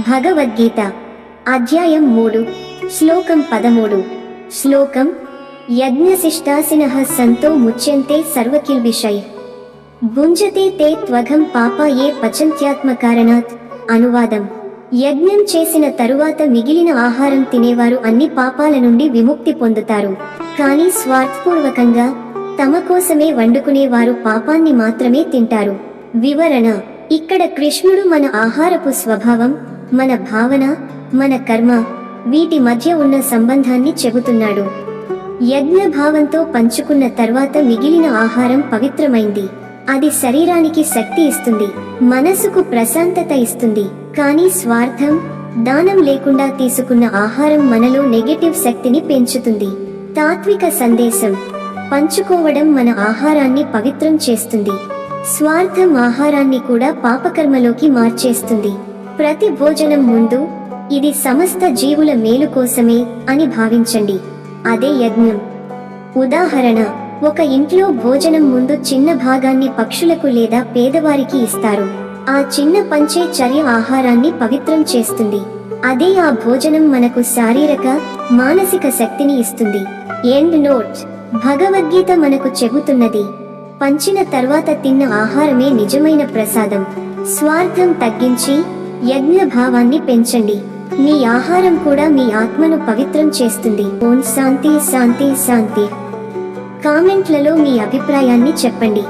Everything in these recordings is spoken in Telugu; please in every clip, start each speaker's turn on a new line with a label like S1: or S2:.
S1: భగవద్గీత అధ్యాయం 3 శ్లోకం 13 శ్లోకం యజ్ఞశిష్టాసినః సంతో ముచ్యంతే సర్వకిల్బిషైః భుంజతే తే త్వఘం పాపాయే పచంత్యాత్మకారణాత్. అనువాదం: యజ్ఞం చేసిన తరువాత మిగిలిన ఆహారం తినేవారు అన్ని పాపాల నుండి విముక్తి పొందుతారు, కానీ స్వార్థపూర్వకంగా తమ కోసమే వండుకునేవారు పాపాన్ని మాత్రమే తింటారు. వివరణ: ఇక్కడ కృష్ణుడు మన ఆహారపు స్వభావం, మన భావన, మన కర్మ వీటి మధ్య ఉన్న సంబంధాన్ని చెబుతున్నాడు. యజ్ఞ భావంతో పంచుకున్న తర్వాత మిగిలిన ఆహారం పవిత్రమైంది. అది శరీరానికి శక్తి ఇస్తుంది, మనసుకు ప్రశాంతత ఇస్తుంది. కానీ స్వార్థం, దానం లేకుండా తీసుకున్న ఆహారం మనలో నెగటివ్ శక్తిని పెంచుతుంది. తాత్విక సందేశం: పంచుకోవడం మన ఆహారాన్ని పవిత్రం చేస్తుంది. స్వార్థం ఆహారాన్ని కూడా పాపకర్మలోకి మార్చేస్తుంది. ప్రతి భోజనం ముందు ఇది సమస్త జీవుల మేలు కోసమే అని భావించండి, అదే యజ్ఞం. ఉదాహరణ: ఒక ఇంట్లో భోజనం ముందు చిన్న భాగాన్ని పక్షులకు లేదా పేదవారికి ఇస్తారు. ఆ చిన్న పంచే చర్య ఆహారాన్ని పవిత్రం చేస్తుంది. అదే ఆ భోజనం మనకు శారీరక, మానసిక శక్తిని ఇస్తుంది. ఎండ్ నోట్: భగవద్గీత మనకు చెబుతున్నది, పంచిన తర్వాత తిన్న ఆహారమే నిజమైన ప్రసాదం. స్వార్థం తగ్గించి యజ్ఞ భావాన్ని పెంచండి. మీ ఆహారం కూడా మీ ఆత్మను పవిత్రం చేస్తుంది. ఓం శాంతి శాంతి శాంతి. కామెంట్లలో మీ అభిప్రాయాన్ని చెప్పండి,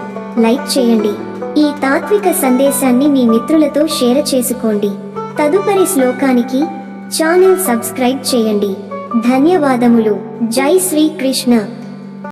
S1: లైక్ చేయండి. ఈ తాత్విక సందేశాన్ని మీ మిత్రులతో షేర్ చేసుకోండి. తదుపరి శ్లోకానికి ఛానల్ సబ్స్క్రైబ్ చేయండి. ధన్యవాదములు. జై శ్రీ కృష్ణ.